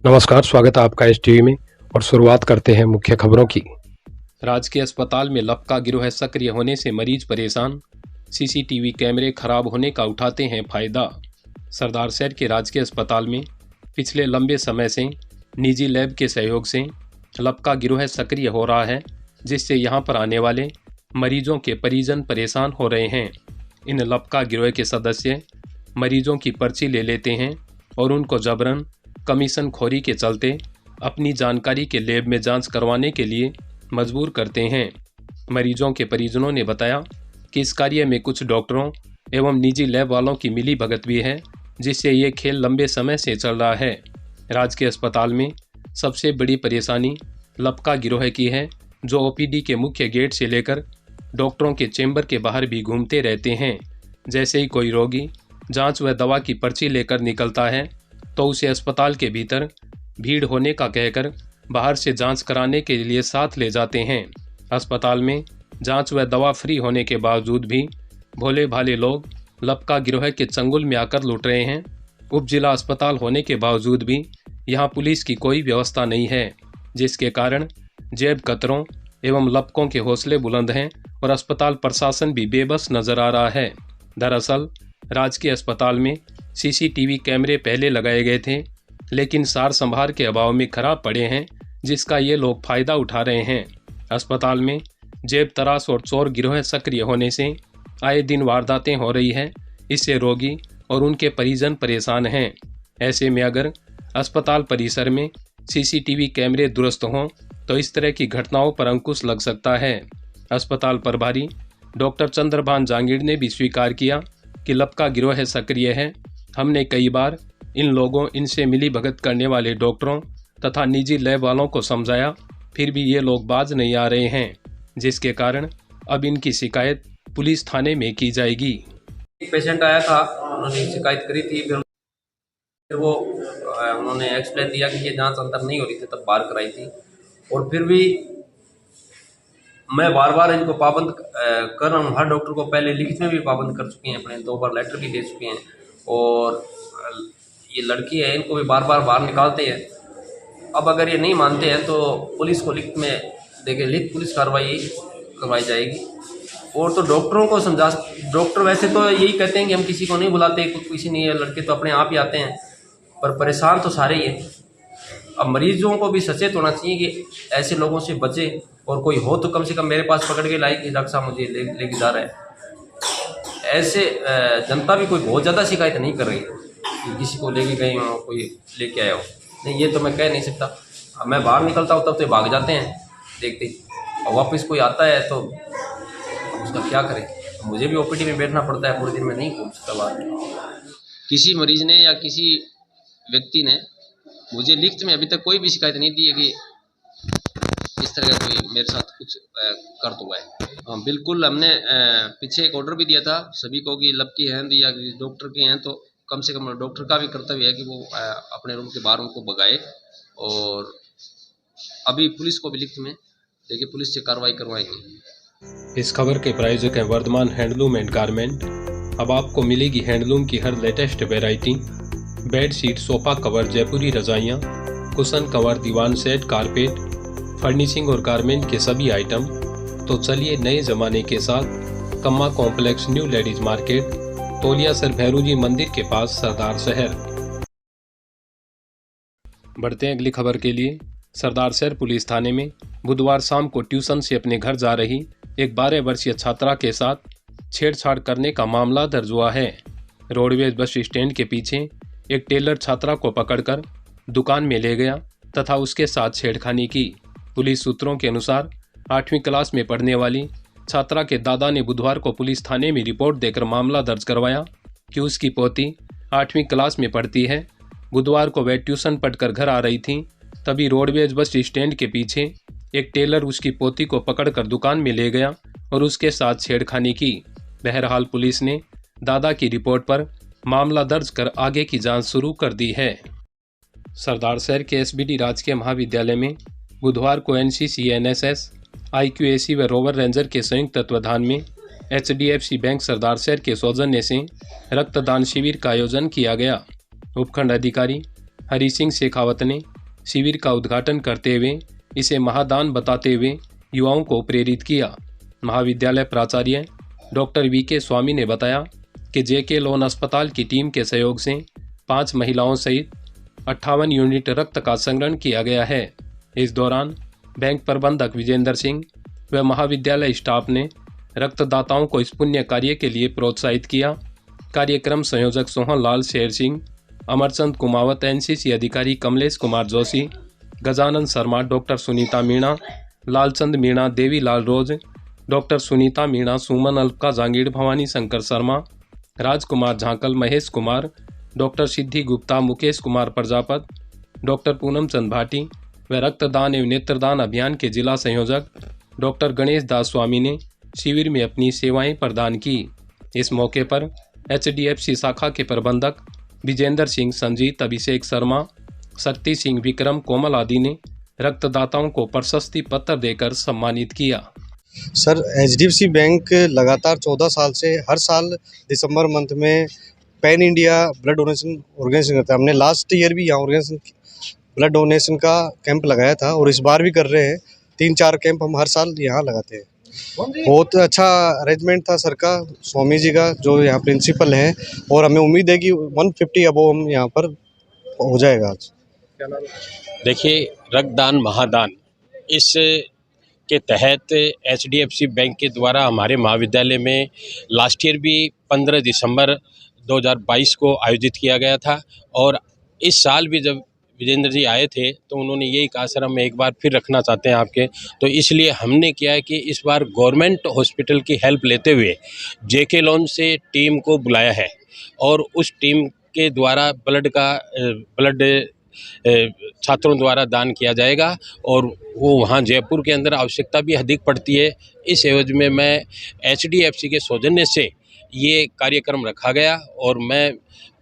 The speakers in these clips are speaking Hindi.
नमस्कार, स्वागत है आपका एस टीवी में। और शुरुआत करते हैं मुख्य खबरों की। राजकीय अस्पताल में लपका गिरोह सक्रिय होने से मरीज परेशान, सीसीटीवी कैमरे खराब होने का उठाते हैं फायदा। सरदार शहर के राजकीय अस्पताल में पिछले लंबे समय से निजी लैब के सहयोग से लपका गिरोह सक्रिय हो रहा है, जिससे यहां पर आने वाले मरीजों के परिजन परेशान हो रहे हैं। इन लपका गिरोह के सदस्य मरीजों की पर्ची ले लेते हैं और उनको जबरन कमीशन खोरी के चलते अपनी जानकारी के लैब में जांच करवाने के लिए मजबूर करते हैं। मरीजों के परिजनों ने बताया कि इस कार्य में कुछ डॉक्टरों एवं निजी लैब वालों की मिली भगत भी है, जिससे ये खेल लंबे समय से चल रहा है। राजकीय अस्पताल में सबसे बड़ी परेशानी लपका गिरोह की है, जो ओपीडी के मुख्य गेट से लेकर डॉक्टरों के चैम्बर के बाहर भी घूमते रहते हैं। जैसे ही कोई रोगी जांच व दवा की पर्ची लेकर निकलता है तो उसे अस्पताल के भीतर भीड़ होने का कहकर बाहर से जांच कराने के लिए साथ ले जाते हैं। अस्पताल में जांच व दवा फ्री होने के बावजूद भी भोले भाले लोग लपका गिरोह के चंगुल में आकर लूट रहे हैं। उप जिला अस्पताल होने के बावजूद भी यहां पुलिस की कोई व्यवस्था नहीं है, जिसके कारण जेब कतरों एवं लपकों के हौसले बुलंद हैं और अस्पताल प्रशासन भी बेबस नजर आ रहा है। दरअसल राजकीय अस्पताल में सीसीटीवी कैमरे पहले लगाए गए थे, लेकिन सार संभार के अभाव में खराब पड़े हैं, जिसका ये लोग फायदा उठा रहे हैं। अस्पताल में जेब तराश और चोर गिरोह सक्रिय होने से आए दिन वारदातें हो रही हैं। इससे रोगी और उनके परिजन परेशान हैं। ऐसे में अगर अस्पताल परिसर में सीसीटीवी कैमरे दुरुस्त हों तो इस तरह की घटनाओं पर अंकुश लग सकता है। अस्पताल प्रभारी डॉक्टर चंद्रभान जांगीड़ ने भी स्वीकार किया कि लपका गिरोह सक्रिय है। हमने कई बार इन लोगों इनसे मिली भगत करने वाले डॉक्टरों तथा निजी लैब वालों को समझाया, फिर भी ये लोग बाज नहीं आ रहे हैं, जिसके कारण अब इनकी शिकायत पुलिस थाने में की जाएगी। एक पेशेंट आया था, उन्होंने शिकायत करी थी, फिर वो उन्होंने एक्सप्लेन दिया कि ये जांच अंदर नहीं हो रही थी, तब बाहर कराई थी। और फिर भी मैं बार बार इनको पाबंद कर रहा हूँ। हर डॉक्टर को पहले लिखित में भी पाबंद कर चुके हैं, अपने 2 बार लेटर भी दे चुके हैं। और ये लड़की है, इनको भी बार बार बाहर निकालते हैं। अब अगर ये नहीं मानते हैं तो पुलिस को लिखित में देके लिखित पुलिस कार्रवाई करवाई जाएगी। और तो डॉक्टरों को समझा, डॉक्टर वैसे तो यही कहते हैं कि हम किसी को नहीं बुलाते, किसी नहीं है, लड़के तो अपने आप ही आते हैं, पर परेशान तो सारे ही हैं। अब मरीजों को भी सचेत होना चाहिए कि ऐसे लोगों से बचे, और कोई हो तो कम से कम मेरे पास पकड़ के लाए कि डॉक्टर साहब मुझे लेके जा रहा है। ऐसे जनता भी कोई बहुत ज़्यादा शिकायत नहीं कर रही है कि किसी को लेके गए हो, कोई लेके आया हो। नहीं, ये तो मैं कह नहीं सकता। अब मैं बाहर निकलता हूँ तब तो भाग जाते हैं देखते ही, और वापस कोई आता है तो उसका क्या करें। मुझे भी ओपीडी में बैठना पड़ता है, पूरे दिन में नहीं पहुँच सकता बाहर। किसी मरीज ने या किसी व्यक्ति ने मुझे लिखित में अभी तक कोई भी शिकायत नहीं दी है कि इस तरह का कोई मेरे साथ कुछ कर तो हुआ है। हाँ बिल्कुल, हमने पीछे एक ऑर्डर भी दिया था सभी को कि लपकी हैं या डॉक्टर के हैं तो कम से कम डॉक्टर का भी कर्तव्य है कि वो अपने रूम के बाहर उनको भगाए। और अभी पुलिस को भी लिखित में देखिए, पुलिस से कार्रवाई करवाएंगे। इस खबर के प्रायोजक हैं वर्धमान हैंडलूम एंड गारमेंट। अब आपको मिलेगी हैंडलूम की हर latest variety. Bedsheet, sofa cover, Jaipuri रजाइयाँ, कुशन कवर, दीवान सेट, कारपेट, फर्निशिंग और गारमेंट के सभी आइटम। तो चलिए नए जमाने के साथ Kamma complex, new ladies market, Toliyasar Bheru ji मंदिर के पास, सरदार शहर। बढ़ते हैं अगली खबर के लिए। सरदार शहर पुलिस थाने में बुधवार शाम को ट्यूशन से अपने घर जा रही एक 12 वर्षीय छात्रा के साथ छेड़छाड़ करने का मामला दर्ज हुआ है। रोडवेज बस स्टैंड के पीछे एक टेलर छात्रा को पकड़कर दुकान में ले गया तथा उसके साथ छेड़खानी की। पुलिस सूत्रों के अनुसार 8वीं क्लास में पढ़ने वाली छात्रा के दादा ने बुधवार को पुलिस थाने में रिपोर्ट देकर मामला दर्ज करवाया कि उसकी पोती 8वीं क्लास में पढ़ती है। बुधवार को वह ट्यूशन पढ़कर घर आ रही थी, तभी रोडवेज बस स्टैंड के पीछे एक टेलर उसकी पोती को पकड़कर दुकान में ले गया और उसके साथ छेड़खानी की। बहरहाल पुलिस ने दादा की रिपोर्ट पर मामला दर्ज कर आगे की जांच शुरू कर दी है। सरदार शहर के एसबीडी राजकीय महाविद्यालय में बुधवार को एनसीसी, एनएसएस, आईक्यूएसी व रोवर रेंजर के संयुक्त तत्वाधान में एचडीएफसी बैंक सरदार शहर के सौजन्य से रक्तदान शिविर का आयोजन किया गया। उपखंड अधिकारी हरि सिंह शेखावत ने शिविर का उद्घाटन करते हुए इसे महादान बताते हुए युवाओं को प्रेरित किया। महाविद्यालय प्राचार्य डॉक्टर वीके स्वामी ने बताया कि जेके लोन अस्पताल की टीम के सहयोग से 5 महिलाओं सहित 58 यूनिट रक्त का संग्रहण किया गया है। इस दौरान बैंक प्रबंधक विजेंद्र सिंह व महाविद्यालय स्टाफ ने रक्तदाताओं को इस पुण्य कार्य के लिए प्रोत्साहित किया। कार्यक्रम संयोजक सोहन लाल शेर सिंह, अमरचंद कुमावत, एनसीसी अधिकारी कमलेश कुमार जोशी, गजानन शर्मा, डॉक्टर सुनीता मीणा, लालचंद मीणा, देवी लाल रोज, डॉक्टर सुनीता मीणा, सुमन अलका जांगीड़, भवानी शंकर शर्मा, राजकुमार झांकल, महेश कुमार, डॉक्टर सिद्धि गुप्ता, मुकेश कुमार प्रजापत, डॉक्टर पूनम चंद भाटी व रक्तदान एवं नेत्रदान अभियान के जिला संयोजक डॉक्टर गणेश दास स्वामी ने शिविर में अपनी सेवाएं प्रदान की। इस मौके पर HDFC शाखा के प्रबंधक विजेंद्र सिंह, संजीत, अभिषेक शर्मा, शक्ति सिंह, विक्रम, कोमल आदि ने रक्तदाताओं को प्रशस्ति पत्र देकर सम्मानित किया। सर, HDFC बैंक लगातार 14 साल से हर साल दिसंबर मंथ में pan India blood donation organisation करता है। हमने लास्ट ईयर भी यहाँ ब्लड डोनेशन का कैंप लगाया था और इस बार भी कर रहे हैं। 3-4 कैंप हम हर साल यहाँ लगाते हैं। बहुत अच्छा अरेंजमेंट था सर का, स्वामी जी का, जो यहाँ प्रिंसिपल हैं, और हमें उम्मीद है कि 150 अबव हम यहाँ पर हो जाएगा आज। देखिए, रक्तदान महादान इस के तहत HDFC बैंक के द्वारा हमारे महाविद्यालय में लास्ट ईयर भी 15 दिसंबर 2022 को आयोजित किया गया था और इस साल भी जब विजेंद्र जी आए थे तो उन्होंने यही कहा, सर हम एक बार फिर रखना चाहते हैं आपके, तो इसलिए हमने किया है कि इस बार गवर्नमेंट हॉस्पिटल की हेल्प लेते हुए जेके लोन से टीम को बुलाया है और उस टीम के द्वारा ब्लड छात्रों द्वारा दान किया जाएगा और वो वहाँ जयपुर के अंदर आवश्यकता भी अधिक पड़ती है। इस एवज में मैं HDFC के सौजन्य से ये कार्यक्रम रखा गया और मैं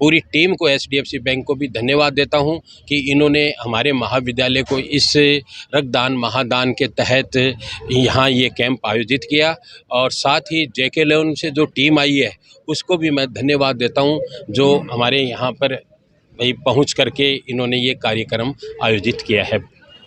पूरी टीम को, HDFC बैंक को भी धन्यवाद देता हूं कि इन्होंने हमारे महाविद्यालय को इस रक्तदान महादान के तहत यहाँ ये कैंप आयोजित किया और साथ ही जेके लोन से जो टीम आई है उसको भी मैं धन्यवाद देता हूं जो हमारे यहाँ पर पहुँच करके इन्होंने ये कार्यक्रम आयोजित किया है।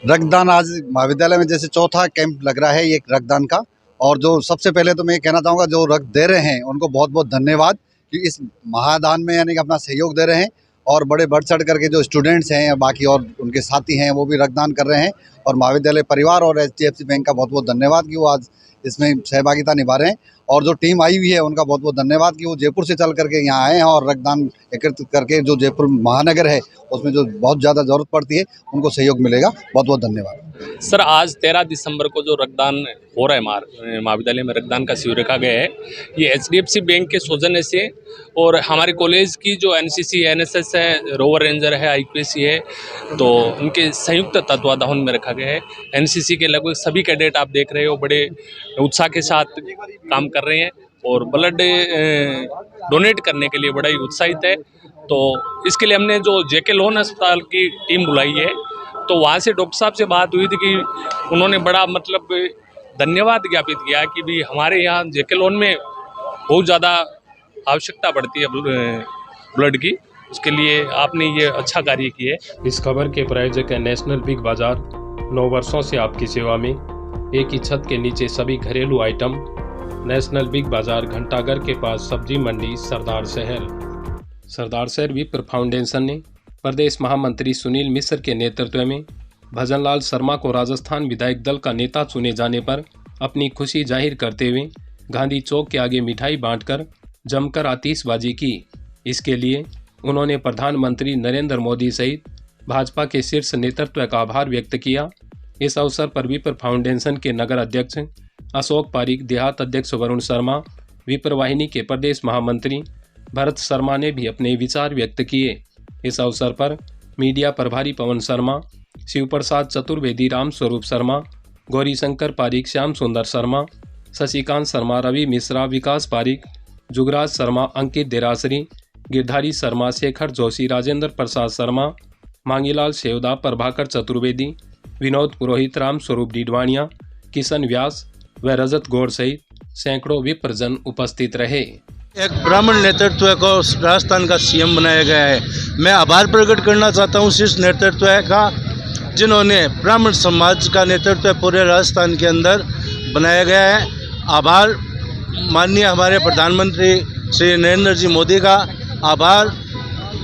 रक्तदान आज महाविद्यालय में जैसे चौथा कैंप लग रहा है ये रक्तदान का, और जो सबसे पहले तो मैं कहना चाहूँगा जो रक्त दे रहे हैं उनको बहुत बहुत धन्यवाद कि इस महादान में यानी कि अपना सहयोग दे रहे हैं, और बड़े बढ़ चढ़ करके जो स्टूडेंट्स हैं या बाकी और उनके साथी हैं वो भी रक्तदान कर रहे हैं, और महाविद्यालय परिवार और HDFC बैंक का बहुत बहुत धन्यवाद कि वो आज इसमें सहभागिता निभा रहे हैं, और जो टीम आई हुई है उनका बहुत बहुत धन्यवाद कि वो जयपुर से चल करके यहाँ आए हैं और रक्तदान एकत्रित करके जो जयपुर महानगर है उसमें जो बहुत ज़्यादा ज़रूरत पड़ती है उनको सहयोग मिलेगा। बहुत बहुत धन्यवाद। सर, आज 13 दिसंबर को जो रक्तदान हो रहा है महाविद्यालय में रक्तदान का शिविर रखा गया है, ये HDFC बैंक के सौजन्य से और हमारे कॉलेज की जो NCC NSS है, रोवर रेंजर है, IPSC है, तो उनके संयुक्त तत्वाधान में रखा गया है। NCC के लगभग सभी कैडेट आप देख रहे हो बड़े उत्साह के साथ काम कर रहे हैं और ब्लड डोनेट करने के लिए बड़ा ही उत्साहित है। तो इसके लिए हमने जो जेके लोन अस्पताल की टीम बुलाई है, तो वहाँ से डॉक्टर साहब से बात हुई थी कि उन्होंने बड़ा धन्यवाद ज्ञापित किया कि भी हमारे यहाँ जेके लोन में बहुत ज़्यादा आवश्यकता पड़ती है ब्लड की, उसके लिए आपने ये अच्छा कार्य किया है। इस खबर के प्रायोजक है नेशनल बिग बाजार। 9 वर्षों से आपकी सेवा में, एक ही छत के नीचे सभी घरेलू आइटम। नेशनल बिग बाजार, घंटाघर के पास, सब्जी मंडी, सरदार शहर विप्र फाउंडेशन ने प्रदेश महामंत्री सुनील मिश्र के नेतृत्व में भजनलाल शर्मा को राजस्थान विधायक दल का नेता चुने जाने पर अपनी खुशी जाहिर करते हुए गांधी चौक के आगे मिठाई बांटकर जमकर आतिशबाजी की। इसके लिए उन्होंने प्रधानमंत्री नरेंद्र मोदी सहित भाजपा के शीर्ष नेतृत्व का आभार व्यक्त किया। इस अवसर पर विप्र फाउंडेशन के नगर अध्यक्ष अशोक पारीक, देहात अध्यक्ष वरुण शर्मा, विप्र वाहिनी के प्रदेश महामंत्री भरत शर्मा ने भी अपने विचार व्यक्त किए। इस अवसर पर मीडिया प्रभारी पवन शर्मा, शिव प्रसाद चतुर्वेदी, राम स्वरूप शर्मा, गौरी शंकर पारीक, श्याम सुंदर शर्मा, शशिकांत शर्मा, रवि मिश्रा, विकास पारीक, जुगराज शर्मा, अंकित देरासरी, गिरधारी शर्मा, शेखर जोशी, राजेंद्र प्रसाद शर्मा, मांगीलाल शेवदा, प्रभाकर चतुर्वेदी, विनोद पुरोहित, राम स्वरूप डीडवाणिया, किशन व्यास व रजत गौड़ सहित सैकड़ों विप्रजन उपस्थित रहे। एक ब्राह्मण नेतृत्व को राजस्थान का सीएम बनाया गया है। मैं आभार प्रकट करना चाहता हूँ शीर्ष नेतृत्व का, जिन्होंने ब्राह्मण समाज का नेतृत्व पूरे राजस्थान के अंदर बनाया गया है। आभार माननीय हमारे प्रधानमंत्री श्री नरेंद्र जी मोदी का आभार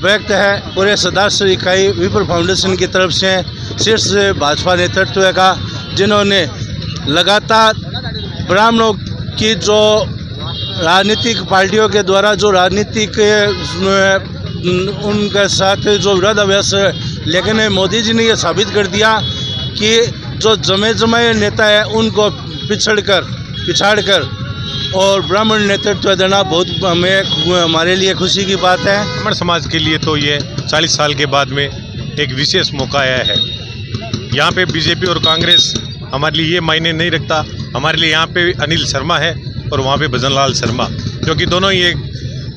व्यक्त है पूरे सदस्य इकाई विप्र फाउंडेशन की तरफ से शीर्ष भाजपा नेतृत्व का, जिन्होंने लगातार ब्राह्मणों की जो राजनीतिक पार्टियों के द्वारा जो राजनीतिक उनके साथ जो विरोधाभास लेकिन मोदी जी ने ये साबित कर दिया कि जो जमे नेता है उनको पिछाड़कर और ब्राह्मण नेतृत्व देना बहुत हमारे लिए खुशी की बात है। ब्राह्मण समाज के लिए तो ये 40 साल के बाद में एक विशेष मौका आया है। यहाँ पे बीजेपी और कांग्रेस हमारे लिए ये मायने नहीं रखता। हमारे लिए यहाँ पे अनिल शर्मा है और वहाँ पे भजनलाल शर्मा, क्योंकि दोनों ही एक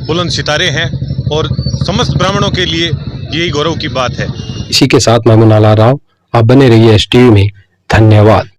बुलंद सितारे हैं और समस्त ब्राह्मणों के लिए यही गौरव की बात है। इसी के साथ मैं मुनाला राव, आप बने रहिए STV में। धन्यवाद।